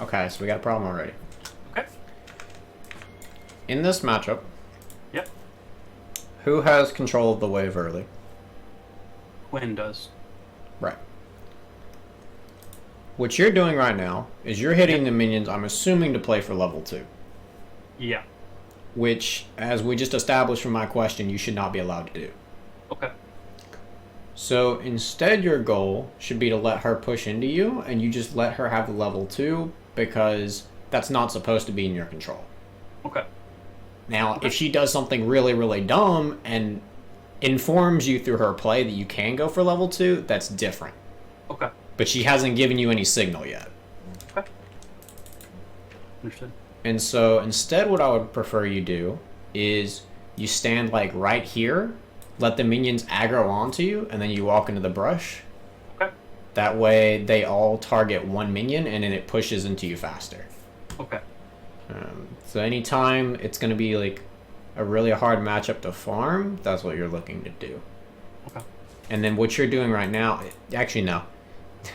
Okay, so we got a problem already. Okay. In this matchup, Yep. who has control of the wave early? Quinn does. Right. What you're doing right now is you're hitting the minions, I'm assuming, to play for level 2. Yeah. Which, as we just established from my question, you should not be allowed to do. Okay. So instead your goal should be to let her push into you, and you just let her have the level 2, because that's not supposed to be in your control. Okay. Now, if she does something really, really dumb and informs you through her play that you can go for level 2, that's different. Okay. But she hasn't given you any signal yet. Okay. Understood. And so instead what I would prefer you do is you stand like right here, let the minions aggro onto you, and then you walk into the brush. Okay. That way they all target one minion and then it pushes into you faster. Okay. So anytime it's going to be like a really hard matchup to farm, that's what you're looking to do. Okay. And then what you're doing right now, actually no.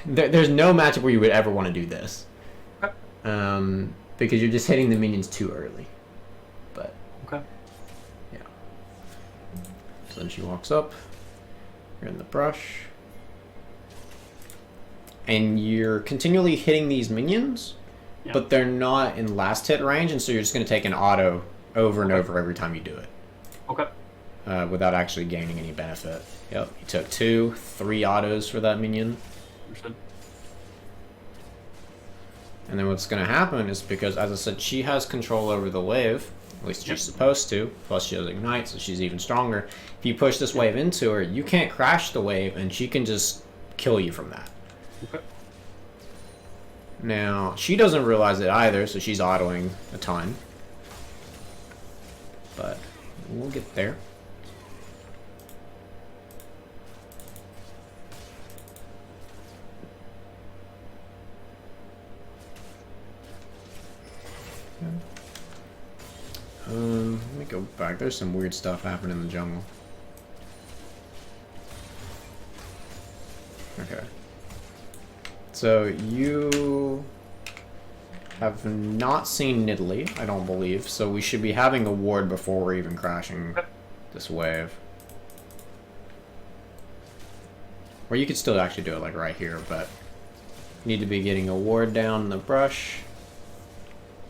There's no matchup where you would ever want to do this. Okay. Because you're just hitting the minions too early. But okay. Yeah. So then she walks up. You're in the brush. And you're continually hitting these minions, but they're not in last hit range, and so you're just going to take an auto over and over every time you do it. Okay. Without actually gaining any benefit. Yep. You took 2, 3 autos for that minion. Understood. And then what's going to happen is, because, as I said, she has control over the wave, at least she's supposed to, plus she has Ignite, so she's even stronger. If you push this wave into her, you can't crash the wave, and she can just kill you from that. Okay. Now, she doesn't realize it either, so she's autoing a ton. But we'll get there. Let me go back. There's some weird stuff happening in the jungle. Okay. So you have not seen Nidalee, I don't believe, so we should be having a ward before we're even crashing this wave. Or you could still actually do it like right here, but need to be getting a ward down in the brush.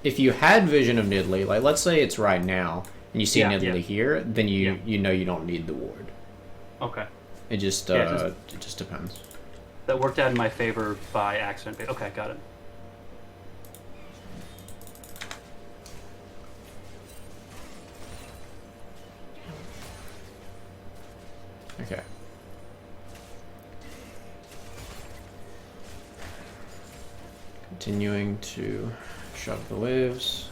If you had vision of Nidalee, like let's say it's right now, and you see Nidalee here, then you know you don't need the ward. Okay. It just it just depends. That worked out in my favor by accident. Okay, got it. Okay. Continuing to shove the waves.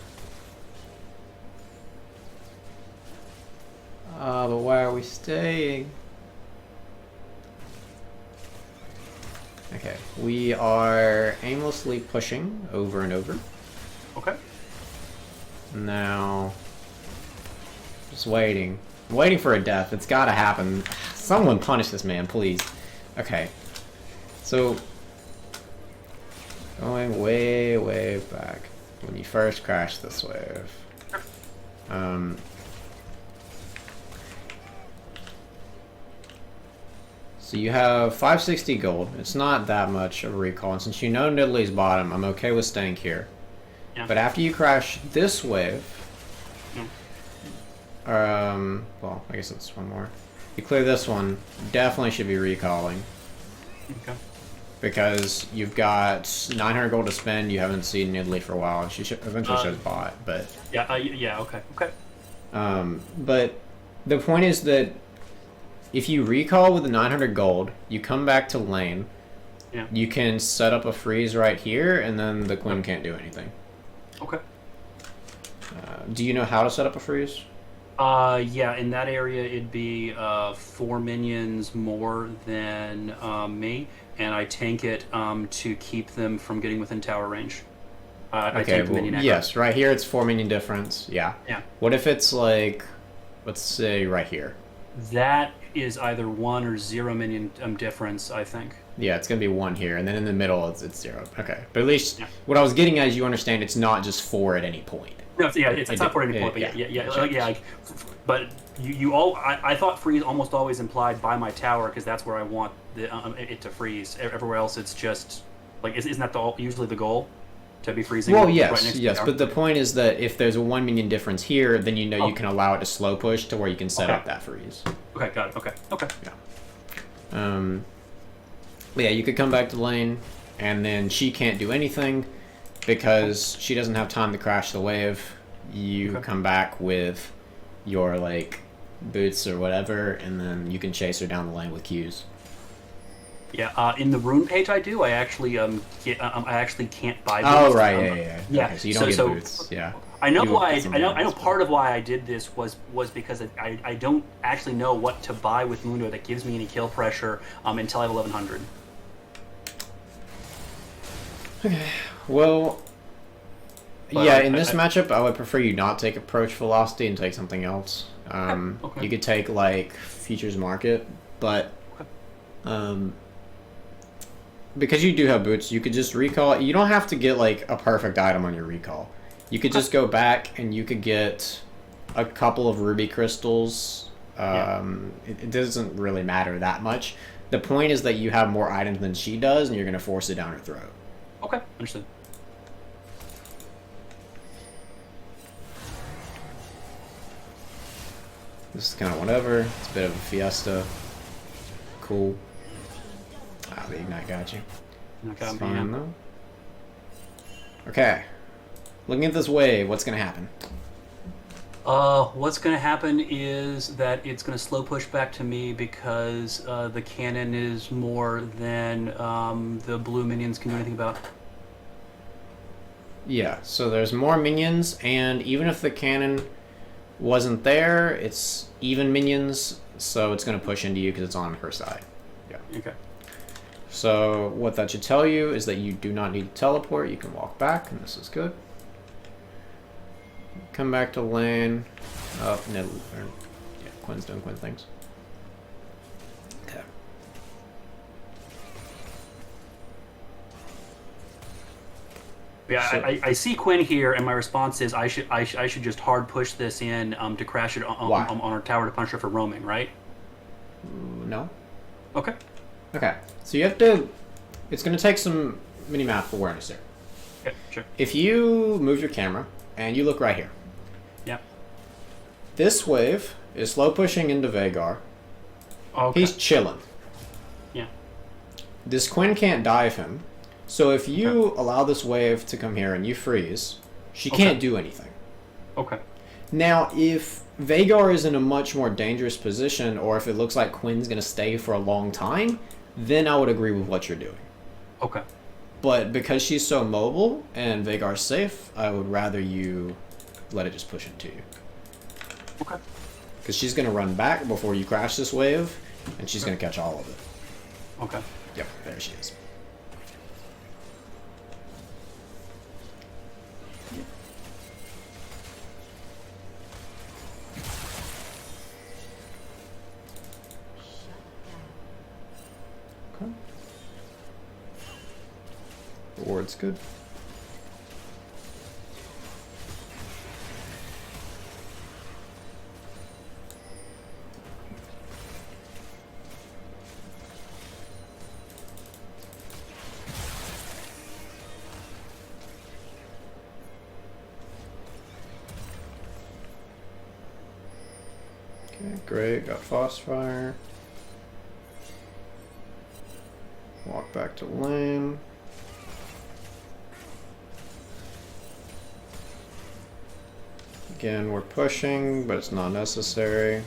But why are we staying? Okay, we are aimlessly pushing over and over. Okay. Now, just waiting. I'm waiting for a death. It's gotta happen. Someone punish this man, please. Okay. So, going way, way back, when you first crashed this wave. So you have 560 gold. It's not that much of a recall, and since you know Nidalee's bottom, I'm okay with staying here. Yeah. But after you crash this wave, well, I guess it's one more. You clear this one, definitely should be recalling. Okay. Because you've got 900 gold to spend, you haven't seen Nidalee for a while, and she eventually should have bought, but... yeah, okay, okay. But the point is that if you recall with the 900 gold, you come back to lane, you can set up a freeze right here, and then the Queen can't do anything. Okay. Do you know how to set up a freeze? Yeah, in that area it'd be 4 minions more than me, and I tank it to keep them from getting within tower range. I tank the minion aggro. Yes, right here it's 4 minion difference, yeah. Yeah. What if it's like, let's say right here? That is either 1 or 0 minion difference, I think. Yeah, it's going to be 1 here, and then in the middle it's 0. Okay, but at least Yeah. what I was getting at is you understand it's not just 4 at any point. No, yeah, it's not for any point, but but you all, I thought freeze almost always implied by my tower because that's where I want it to freeze. Everywhere else, it's just like isn't that usually the goal, to be freezing? Well, right yes, next to yes, the but the point is that if there's a 1 minion difference here, then you know Oh. you can allow it to slow push to where you can set Okay. up that freeze. Okay, got it. Okay. But yeah, you could come back to lane, and then she can't do anything because she doesn't have time to crash the wave. You Okay. come back with your like boots or whatever, and then you can chase her down the lane with Qs. Yeah, in the rune page I do. I actually I actually can't buy boots. Oh right, yeah. Yeah, Okay, so you don't get boots. Yeah. I know You why. get some I know boots, part of why I did this was because I don't actually know what to buy with Mundo that gives me any kill pressure until I have 1100. Well, But yeah, in this matchup, I would prefer you not take approach velocity and take something else. Okay. You could take like futures market, but because you do have boots, you could just recall it. You don't have to get like a perfect item on your recall. You could just go back and you could get a couple of ruby crystals. It doesn't really matter that much. The point is that you have more items than she does, and you're going to force it down her throat. Okay, understood. This is kind of whatever. It's a bit of a fiesta. Cool. Ah, the ignite got you. Okay, It's fine though. Okay. Looking at this wave, what's gonna happen? What's going to happen is that it's going to slow push back to me because the cannon is more than the blue minions can do anything about. Yeah, so there's more minions, and even if the cannon wasn't there, it's even minions, so it's gonna push into you because it's on her side. Yeah. Okay. So what that should tell you is that you do not need to teleport. You can walk back, and this is good. Come back to lane. Oh, no. Yeah, Quinn's doing Quinn things. Okay. Yeah, So- I see Quinn here, and my response is I should just hard push this in to crash it Why? on our tower to punish her for roaming, right? No. Okay. Okay. So you have to. It's going to take some mini-map awareness here. Okay, sure. If you move your camera and you look right here, Yeah. this wave is slow pushing into Vagar. Okay. He's chilling. Yeah. This Quinn can't dive him. So if you allow this wave to come here and you freeze, she can't do anything. Okay. Now, if Vagar is in a much more dangerous position, or if it looks like Quinn's going to stay for a long time, then I would agree with what you're doing. Okay. But because she's so mobile and Vagar's safe, I would rather you let it just push into you. Okay. Because she's going to run back before you crash this wave, and she's going to catch all of it. Okay. Yep, there she is. Okay. The ward's good. Okay, great. Got Frostfire. Walk back to lane. Again, we're pushing, but it's not necessary.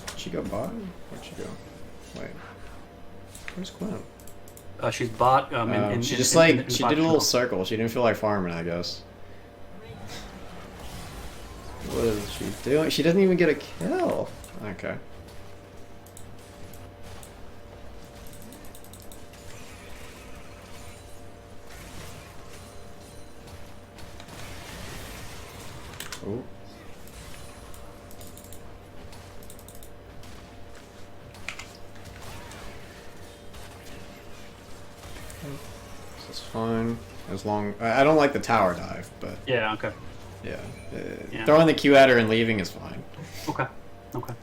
Did she go bottom? Where'd she go? Wait. Where's Quinn? She's bot. She just like, she did a little circle. She didn't feel like farming, I guess. What is she doing? She doesn't even get a kill. Okay. Oh. fine. As long... I don't like the tower dive, but... Yeah, okay. Yeah. Yeah. Throwing the Q at her and leaving is fine. Okay. Okay.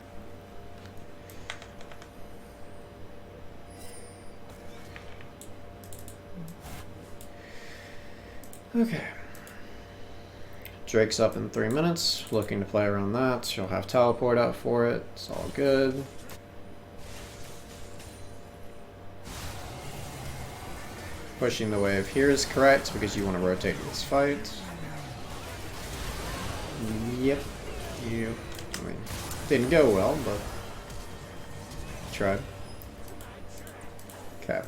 Okay. Drake's up in 3 minutes. Looking to play around that. She'll have teleport out for it. It's all good. Pushing the wave here is correct because you want to rotate this fight. Yep. I mean, didn't go well, but tried. Okay.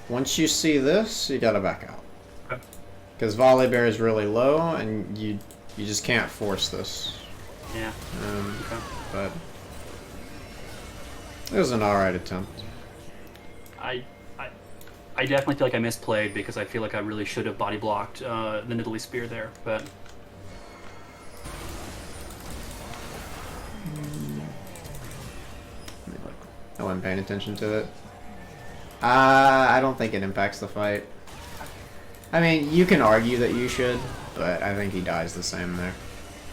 Once you see this, you gotta back out. Okay. Because Volley Bear is really low, and you just can't force this. Yeah. Okay. But it was an alright attempt. I definitely feel like I misplayed because I feel like I really should have body blocked the Nidalee Spear there, but... I wasn't paying attention to it. I don't think it impacts the fight. I mean, you can argue that you should, but I think he dies the same there.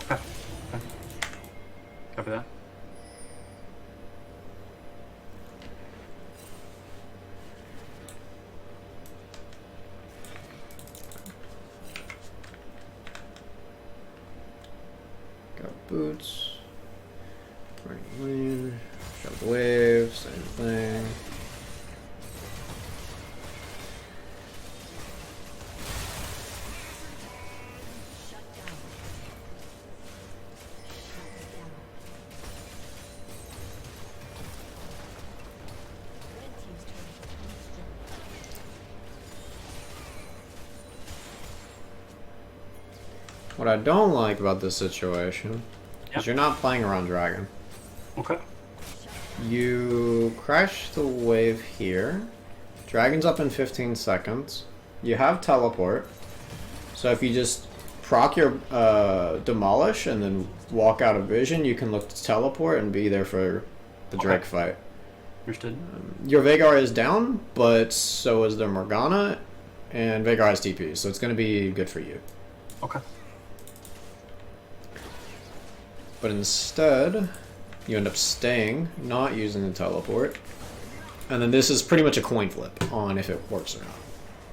Okay. Copy that. Got boots. Running lane. Shove the wave. Same thing. What I don't like about this situation is you're not playing around Dragon. Okay. You crash the wave here. Dragon's up in 15 seconds. You have teleport. So if you just proc your demolish and then walk out of vision, you can look to teleport and be there for the Drake fight. Understood. Your Vhagar is down, but so is the Morgana, and Vhagar has TP, so it's going to be good for you. Okay. But instead, you end up staying, not using the teleport. And then this is pretty much a coin flip on if it works or not.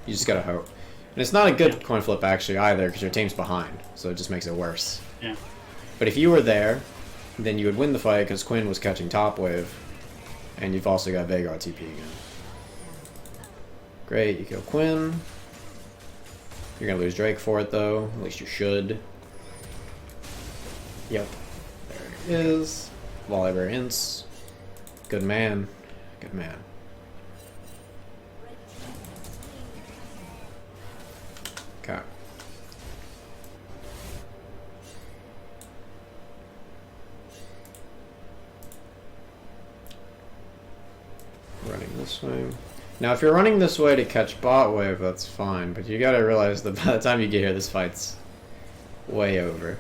You just gotta hope. And it's not a good coin flip actually either, because your team's behind, so it just makes it worse. Yeah. But if you were there, then you would win the fight because Quinn was catching top wave, and you've also got Vhagar TP again. Great, you kill Quinn. You're gonna lose Drake for it though, at least you should. Yep. There it is. Volley Bear hints. Good man. Good man. Okay. Running this way. Now, if you're running this way to catch bot wave, that's fine, but you gotta realize that by the time you get here, this fight's way over.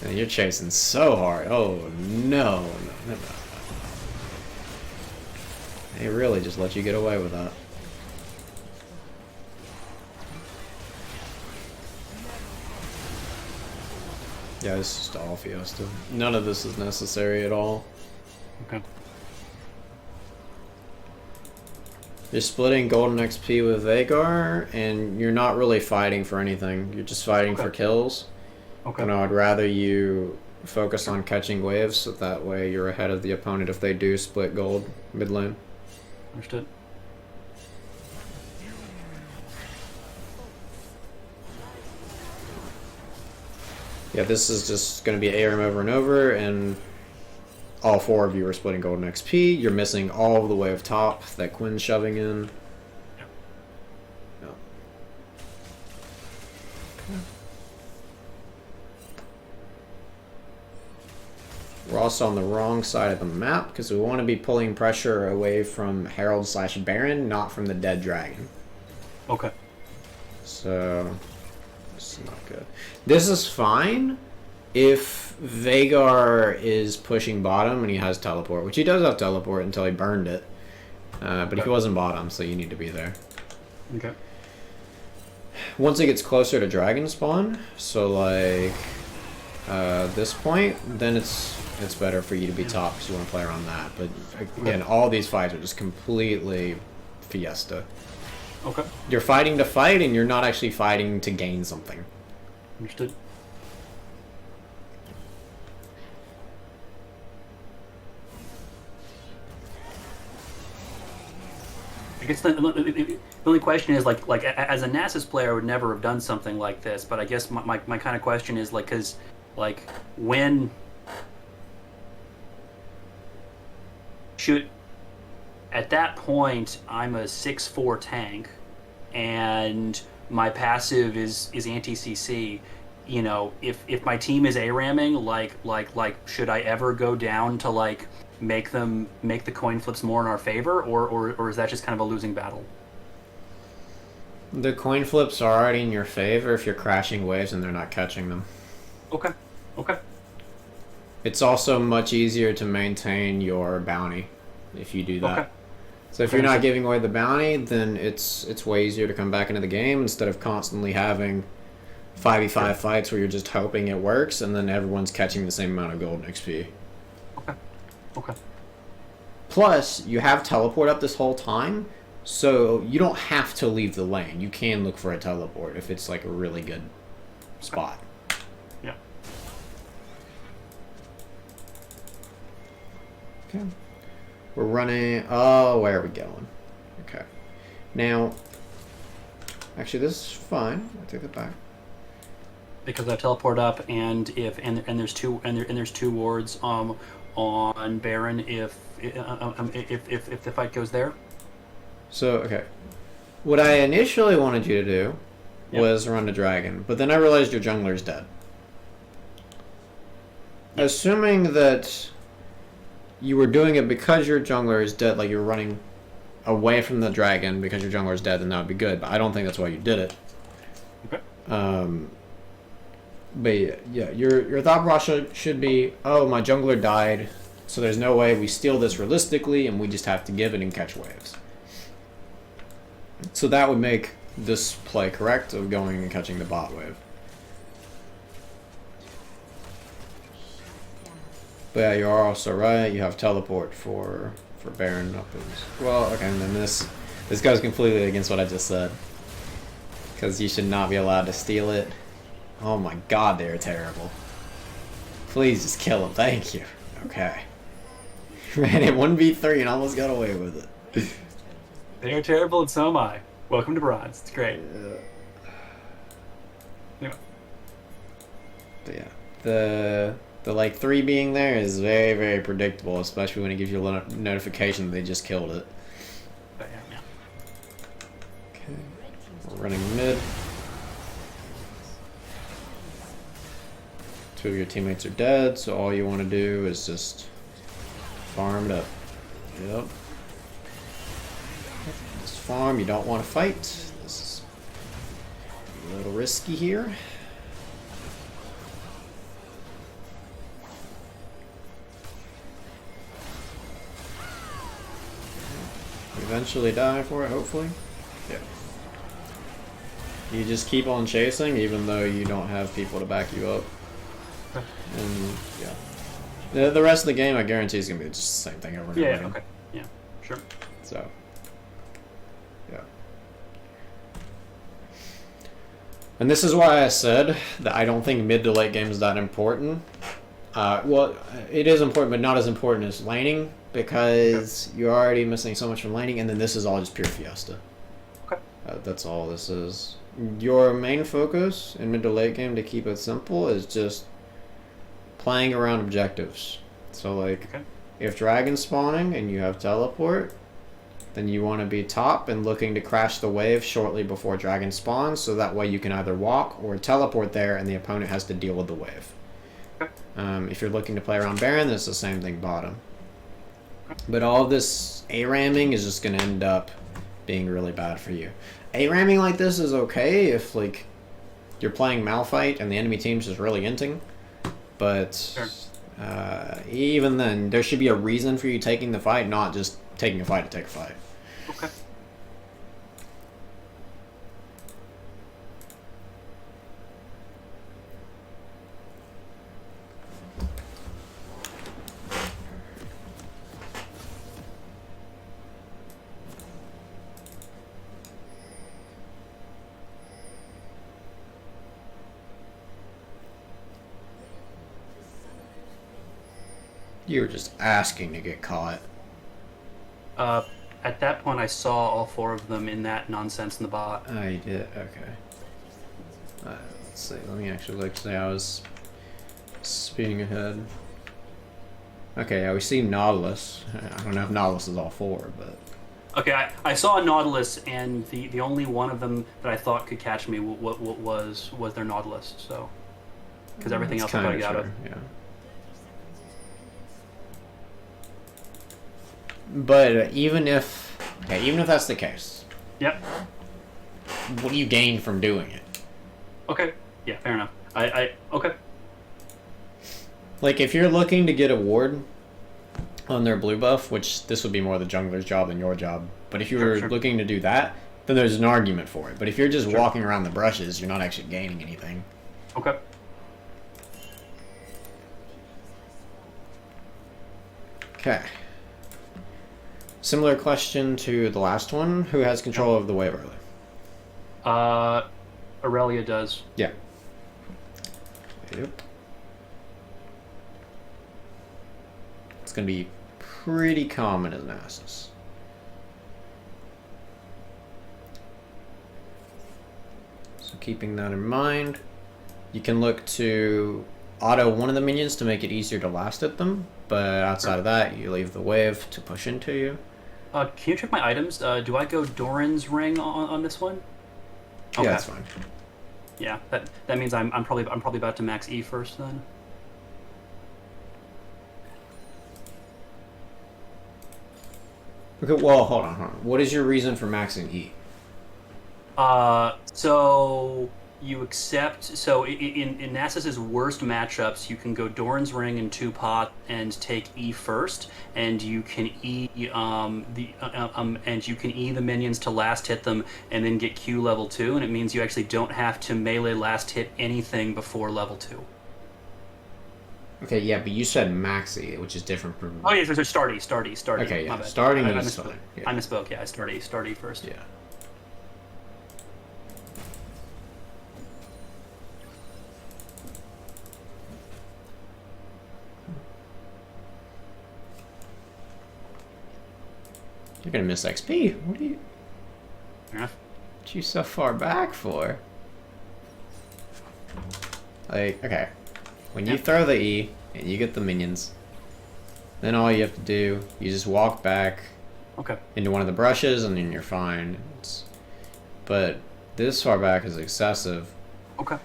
And you're chasing so hard. Oh, no. No. They really just let you get away with that. Yeah, this is just all Fiesta. None of this is necessary at all. Okay. You're splitting golden XP with Vhagar, and you're not really fighting for anything. You're just fighting for kills. Okay. And I would rather you focus on catching waves, so that way you're ahead of the opponent if they do split gold mid lane. Understood. Yeah, this is just going to be ARM over and over, and all four of you are splitting golden XP. You're missing all of the wave top that Quinn's shoving in. Yep. No. We're also on the wrong side of the map because we want to be pulling pressure away from Herald / Baron, not from the dead dragon. Okay. So, this is not good. This is fine if Vhagar is pushing bottom and he has teleport, which he does have teleport until he burned it. But he wasn't bottom, so you need to be there. Okay. Once it gets closer to dragon spawn, so like this point, then it's better for you to be top because you want to play around that. But again, all these fights are just completely fiesta. Okay. You're fighting to fight, and you're not actually fighting to gain something. Understood. I guess the only question is like as a Nasus player, I would never have done something like this. But I guess my kind of question is like, because like when should at that point I'm a 6/4 tank, and my passive is anti-CC. You know, if my team is A-ramming, like should I ever go down to like make the coin flips more in our favor, or is that just kind of a losing battle? The coin flips are already in your favor if you're crashing waves and they're not catching them. Okay. Okay. It's also much easier to maintain your bounty if you do that. Okay. So if you're not giving away the bounty, then it's way easier to come back into the game instead of constantly having 5v5 fights where you're just hoping it works and then everyone's catching the same amount of gold and XP. Okay. Okay. Plus, you have teleport up this whole time, so you don't have to leave the lane. You can look for a teleport if it's like a really good spot. Yeah. Okay. We're running... Oh, where are we going? Okay. Now... Actually, this is fine. I'll take it back. Because I teleport up, and there's two wards on Baron if the fight goes there. So, okay. What I initially wanted you to do was run to dragon, but then I realized your jungler's dead. Assuming that you were doing it because your jungler is dead, like you're running away from the dragon because your jungler is dead, then that would be good, but I don't think that's why you did it. Okay. But yeah, your thought process should be, oh, my jungler died, so there's no way we steal this realistically, and we just have to give it and catch waves. So that would make this play correct of going and catching the bot wave. But yeah, you are also right. You have teleport for Baron up as well. Okay, and then this goes completely against what I just said, because you should not be allowed to steal it. Oh my god, they're terrible. Please just kill them. Thank you. Okay. Ran it 1v3 and almost got away with it. They are terrible, and so am I. Welcome to bronze. It's great. Yeah. But yeah, the like 3 being there is very, very predictable, especially when it gives you a notification that they just killed it. But yeah. Okay. We're running mid. 2 of your teammates are dead, so all you want to do is just farm it up. Yep. Just farm, you don't want to fight. This is a little risky here. Eventually die for it, hopefully. Yeah. You just keep on chasing even though you don't have people to back you up. And yeah, the rest of the game I guarantee is gonna be just the same thing over and over again. Okay. Yeah. Sure. So yeah. And this is why I said that I don't think mid to late game is that important. Well, it is important, but not as important as laning, because you're already missing so much from laning, and then this is all just pure fiesta. Okay. That's all this is. Your main focus in mid to late game, to keep it simple, is just playing around objectives. So like, if dragon's spawning and you have teleport, then you want to be top and looking to crash the wave shortly before dragon spawns, so that way you can either walk or teleport there and the opponent has to deal with the wave. If you're looking to play around Baron, it's the same thing bottom. But all of this A-ramming is just going to end up being really bad for you. A-ramming like this is okay if like you're playing Malphite and the enemy team's just really inting. But even then, there should be a reason for you taking the fight, not just taking a fight to take a fight. Okay. You were just asking to get caught. Uh, at that point, I saw all 4 of them in that nonsense in the bot. Oh, you did? Okay. Let's see. Let me actually look. Say I was speeding ahead. Okay, yeah, we see Nautilus. I don't know if Nautilus is all 4, but... Okay, I saw a Nautilus, and the only one of them that I thought could catch me was their Nautilus. So, because everything else I thought I got it. Yeah. But even if that's the case, Yep. what do you gain from doing it? Okay. Yeah, fair enough. Okay. Like, if you're looking to get a ward on their blue buff, which this would be more the jungler's job than your job, but if you were Sure. looking to do that, then there's an argument for it. But if you're just Sure. walking around the brushes, you're not actually gaining anything. Okay. Okay. Similar question to the last one. Who has control of the wave early? Aurelia does. Yeah. Yep. It's going to be pretty common as Nasus. So keeping that in mind, you can look to auto one of the minions to make it easier to last at them, but outside of that, you leave the wave to push into you. Can you check my items? Do I go Doran's ring on this one? Okay. Yeah, that's fine. Yeah, that means I'm probably about to max E first then. Okay, well, hold on. What is your reason for maxing E? So you accept. So in Nasus's worst matchups, you can go Doran's ring in 2 pot and take E first, and you can E the minions to last hit them, and then get Q level 2, and it means you actually don't have to melee last hit anything before level 2. Okay, yeah, but you said maxi, which is different from... Oh yeah, so starty. Okay, yeah, My bad. starting I is misspoke. fine. Yeah. I misspoke. Yeah, starty first. Yeah. You're gonna miss XP. What are you... Yeah. What you so far back for? Like, okay. When you throw the E, and you get the minions, then all you have to do, you just walk back Okay. into one of the brushes, and then you're fine. But this far back is excessive. Okay.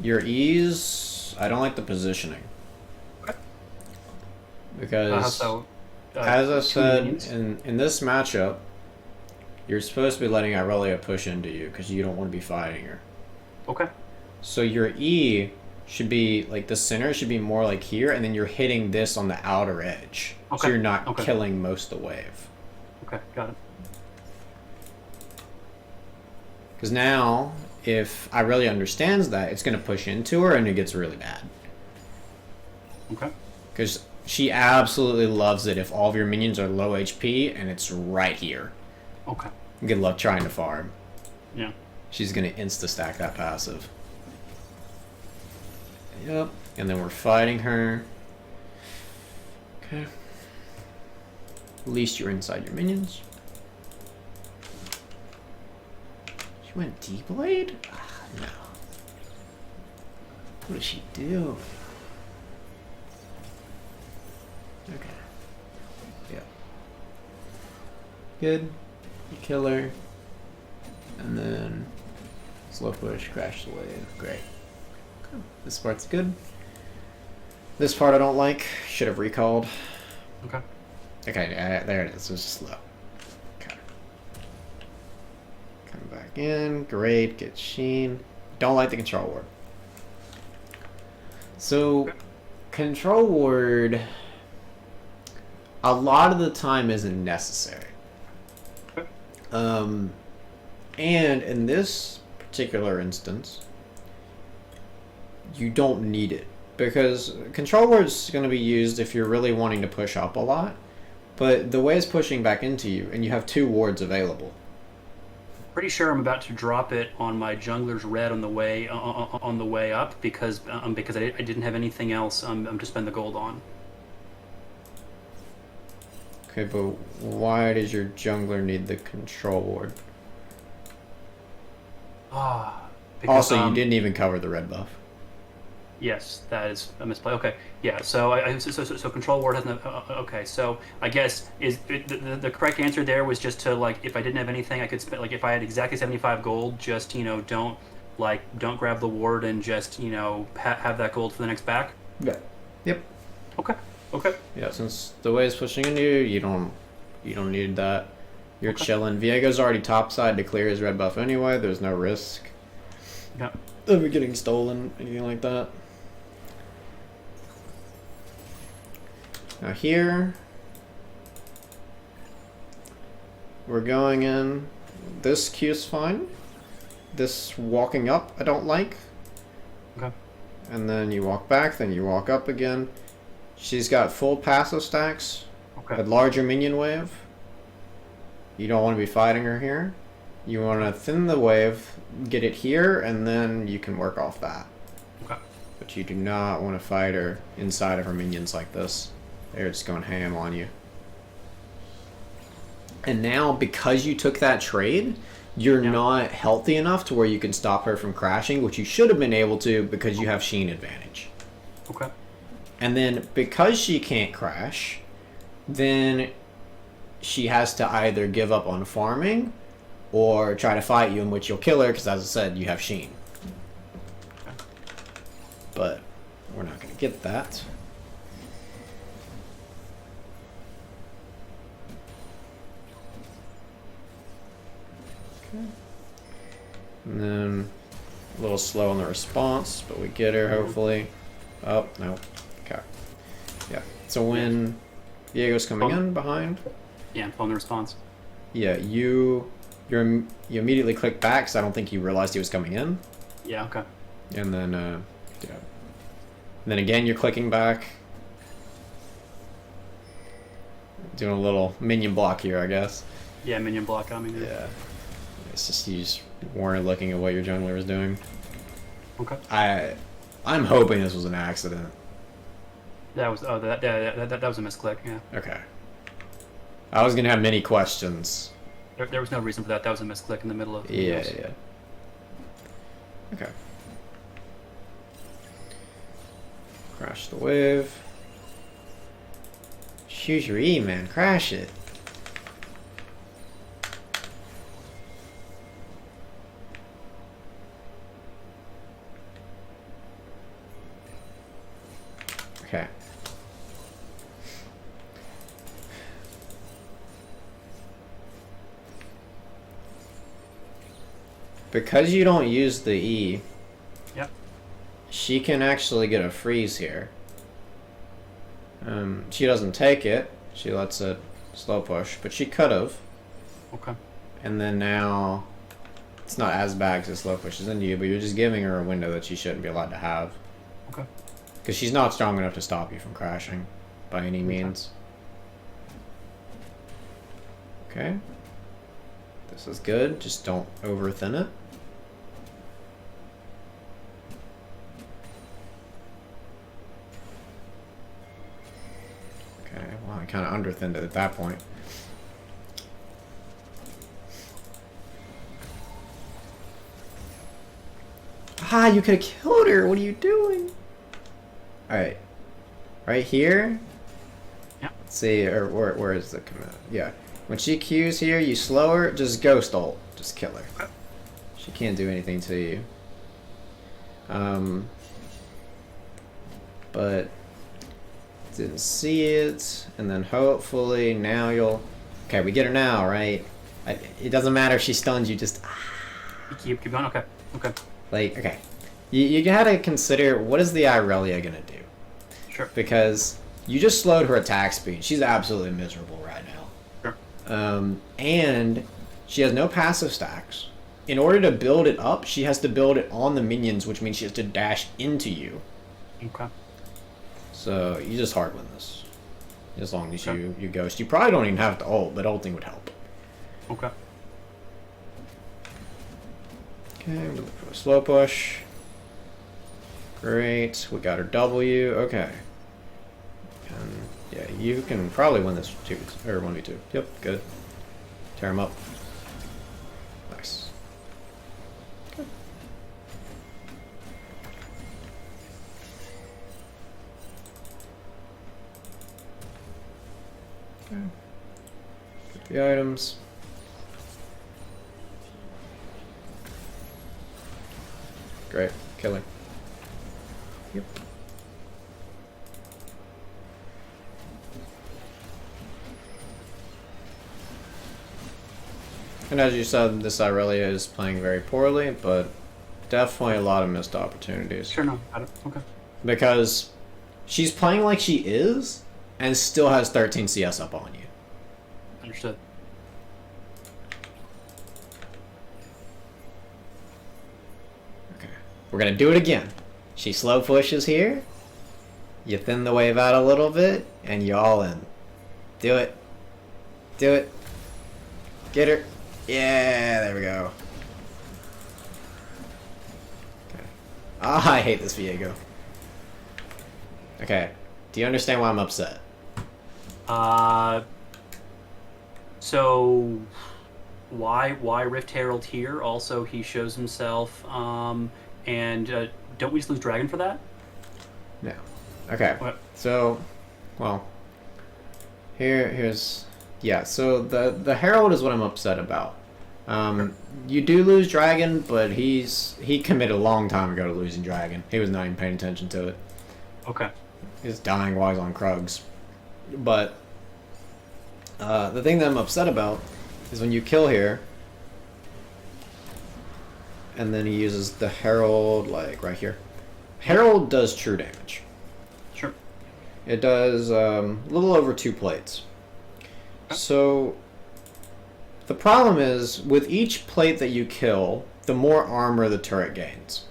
Your E's, I don't like the positioning. Okay. Because, So, as I 2 said, minions. in this matchup, you're supposed to be letting Aurelia push into you, because you don't want to be fighting her. Okay. So your E should be, like, the center should be more like here, and then you're hitting this on the outer edge. So Okay. you're not Okay. killing most of the wave. Okay. Got it. Because now, if Aurelia understands that, it's going to push into her, and it gets really bad. Okay. Because she absolutely loves it if all of your minions are low HP, and it's right here. Okay. Good luck trying to farm. Yeah. She's going to insta-stack that passive. Yep. And then we're fighting her. Okay. At least you're inside your minions. She went D-Blade? Ah, no. What does she do? Okay. Yeah. Good. You kill her. And then slow push, crash the wave. Great. Okay. This part's good. This part I don't like. Should have recalled. Okay. Okay, there it is. It was just slow. Okay. again. Great, get Sheen. Don't like the control ward. So, control ward, a lot of the time isn't necessary. And in this particular instance, you don't need it. Because control ward is going to be used if you're really wanting to push up a lot. But the way it's pushing back into you, and you have 2 wards available. Pretty sure I'm about to drop it on my jungler's red on the way up because I didn't have anything else to spend the gold on. Okay, but why does your jungler need the control ward? Also, you didn't even cover the red buff. Yes, that is a misplay. Okay, yeah. So so control ward has no. Okay, so I guess the correct answer there was just to like if I didn't have anything I could spend like if I had exactly 75 gold, just don't grab the ward and just have that gold for the next back. Yeah. Yep. Okay. Okay. Yeah, since the way it's pushing into you, you don't need that. You're chilling. Viego's already topside to clear his red buff anyway. There's no risk of it getting stolen, anything like that. Now here, we're going in. This queue's fine. This walking up, I don't like. Okay. And then you walk back, then you walk up again. She's got full passive stacks. Okay. A larger minion wave. You don't want to be fighting her here. You want to thin the wave, get it here, and then you can work off that. Okay. But you do not want to fight her inside of her minions like this. They're just going ham on you. And now, because you took that trade, you're not healthy enough to where you can stop her from crashing, which you should have been able to because you have Sheen advantage. Okay. And then, because she can't crash, then she has to either give up on farming or try to fight you, in which you'll kill her because, as I said, you have Sheen. But we're not going to get that. Okay. And then a little slow on the response, but we get her hopefully. Oh, no. Okay. Yeah. So when Diego's coming in behind. Yeah, on the response. Yeah, you immediately click back because I don't think you realized he was coming in. Yeah, okay. And then, yeah. And then again, you're clicking back. Doing a little minion block here, I guess. Yeah, minion block coming in. Yeah. It's just you just weren't looking at what your jungler was doing. Okay. I'm hoping this was an accident. That was that was a misclick. Yeah. Okay. I was gonna have many questions. There was no reason for that. That was a misclick in the middle of. Yeah. Okay. Crash the wave. Choose your E, man. Crash it. Okay. Because you don't use the E, Yep. she can actually get a freeze here. She doesn't take it. She lets it slow push, but she could have. Okay. And then now, it's not as bad because it slow pushes into you, but you're just giving her a window that she shouldn't be allowed to have. Okay. Because she's not strong enough to stop you from crashing, by any means. Okay. This is good. Just don't over thin it. Okay, well, I kind of under thinned it at that point. Ah, you could have killed her. What are you doing? Alright. Right here. Yeah. Let's see, or where is the command? Yeah. When she Qs here, you slow her, just ghost ult. Just kill her. Okay. She can't do anything to you. But didn't see it, and then hopefully now you'll. Okay, we get her now, right? It doesn't matter if she stuns you. Just Keep going. Okay. Okay. Like, okay. You gotta consider, what is the Irelia gonna do? Sure. Because you just slowed her attack speed. She's absolutely miserable right now. Sure. And she has no passive stacks. In order to build it up, she has to build it on the minions, which means she has to dash into you. Okay. So you just hard win this. As long as you ghost. You probably don't even have to ult, but ulting would help. Okay. Okay, I'm gonna look for a slow push. Great. We got her W. Okay. And yeah, you can probably win this 1v2. Yep, good. Tear him up. Nice. Okay. Okay. Get the items. Great. Killing. Yep. And as you said, this Irelia is playing very poorly, but definitely a lot of missed opportunities. Sure, no. Got it. Okay. Because she's playing like she is, and still has 13 CS up on you. Understood. Okay. We're gonna do it again. She slow pushes here. You thin the wave out a little bit, and you all in. Do it. Do it. Get her. Yeah, there we go. Okay. Ah, I hate this Viego. Okay. Do you understand why I'm upset? So why Rift Herald here? Also, he shows himself, and don't we just lose Dragon for that? No. Okay. What? So, well, here's yeah. So the Herald is what I'm upset about. You do lose Dragon, but he committed a long time ago to losing Dragon. He was not even paying attention to it. Okay. He's dying while he's on Krugs. But the thing that I'm upset about is when you kill here, and then he uses the Herald, like right here. Herald does true damage. Sure. It does a little over 2 plates. So the problem is, with each plate that you kill, the more armor the turret gains.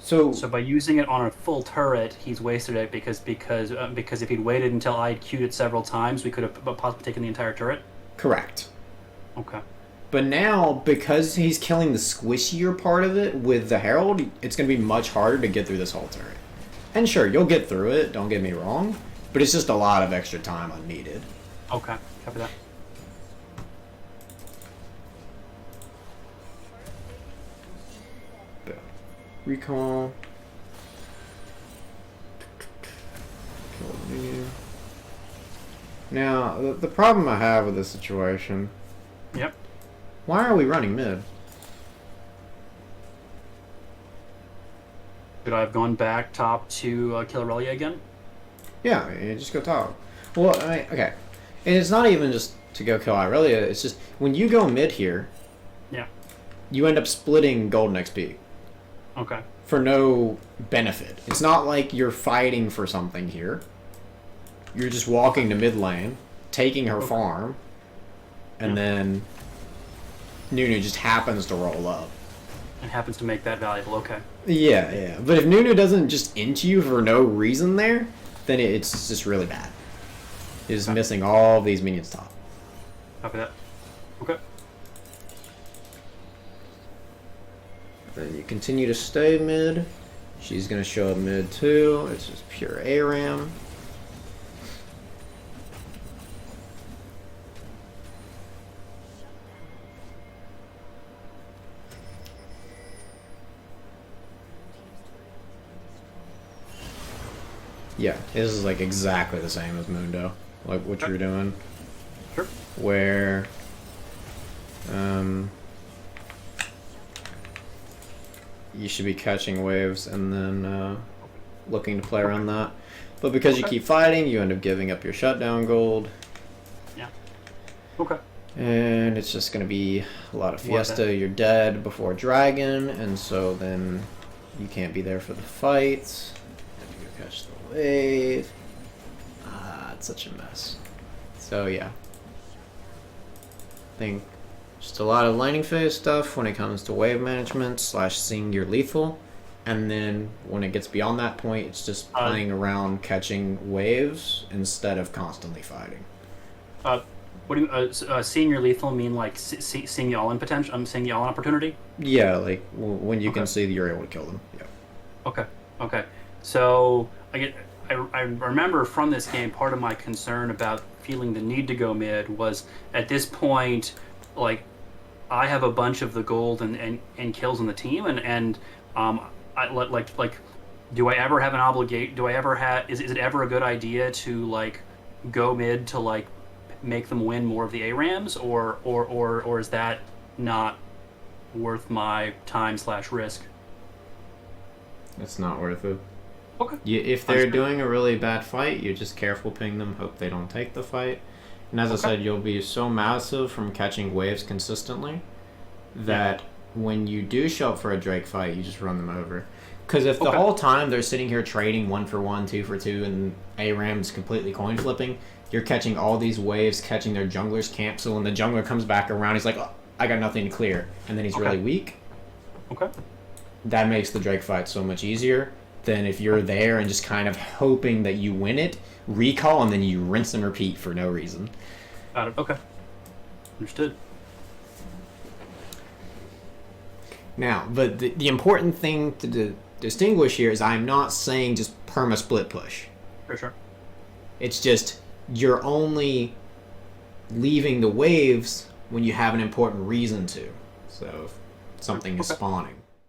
So by using it on a full turret, he's wasted it because if he'd waited until I had queued it several times, we could have possibly taken the entire turret. correct. Okay. But now, because he's killing the squishier part of it with the Herald, it's going to be much harder to get through this whole turret. And sure, you'll get through it, don't get me wrong, but it's just a lot of extra time unneeded. Okay. Copy that. Recall. Now, the problem I have with this situation... Yep. Why are we running mid? Could I have gone back top to kill Aurelia again? Yeah, you just go top. Well, I mean, okay. And it's not even just to go kill Irelia, it's just, when you go mid here... Yeah. You end up splitting golden XP. Okay. For no benefit. It's not like you're fighting for something here. You're just walking to mid lane, taking her farm, and then Nunu just happens to roll up. It happens to make that valuable. Okay. Yeah, yeah. But if Nunu doesn't just int you for no reason there, then it's just really bad. He's missing all of these minions top. Copy that. Okay. Then you continue to stay mid. She's going to show up mid too. It's just pure ARAM. Yeah, this is like exactly the same as Mundo, like what you're doing. Sure. Where, you should be catching waves and then looking to play around that. But because you keep fighting, you end up giving up your shutdown gold. Yeah. Okay. And it's just going to be a lot of What Fiesta, you're dead before Dragon, and so then you can't be there for the fight. And you catch the wave. It's such a mess. So yeah. I think just a lot of lightning phase stuff when it comes to wave management / seeing your lethal. And then when it gets beyond that point, it's just playing around catching waves instead of constantly fighting. What do you seeing your lethal mean? Like seeing the all in potential? Seeing the all in opportunity. Yeah, like when you can see that you're able to kill them. Yeah. Okay. Okay. So I remember from this game, part of my concern about feeling the need to go mid was at this point, like I have a bunch of the gold and kills on the team, and do I ever have an obligate? Do I ever have? Is it ever a good idea to like go mid to like make them win more of the ARAMs, or is that not worth my time / risk? It's not worth it. Okay. If they're doing a really bad fight, you're just careful ping them, hope they don't take the fight. And as I said, you'll be so massive from catching waves consistently that when you do show up for a Drake fight, you just run them over. Because if the whole time they're sitting here trading 1 for 1, 2 for 2, and ARAM's completely coin flipping, you're catching all these waves, catching their jungler's camp, so when the jungler comes back around, he's like, oh, I got nothing to clear. And then he's really weak. Okay. That makes the Drake fight so much easier than if you're there and just kind of hoping that you win it, recall, and then you rinse and repeat for no reason. Got it. Okay. Understood. Now, but the important thing to distinguish here is I'm not saying just perma split push. For sure. It's just you're only leaving the waves when you have an important reason to. So if something is spawning.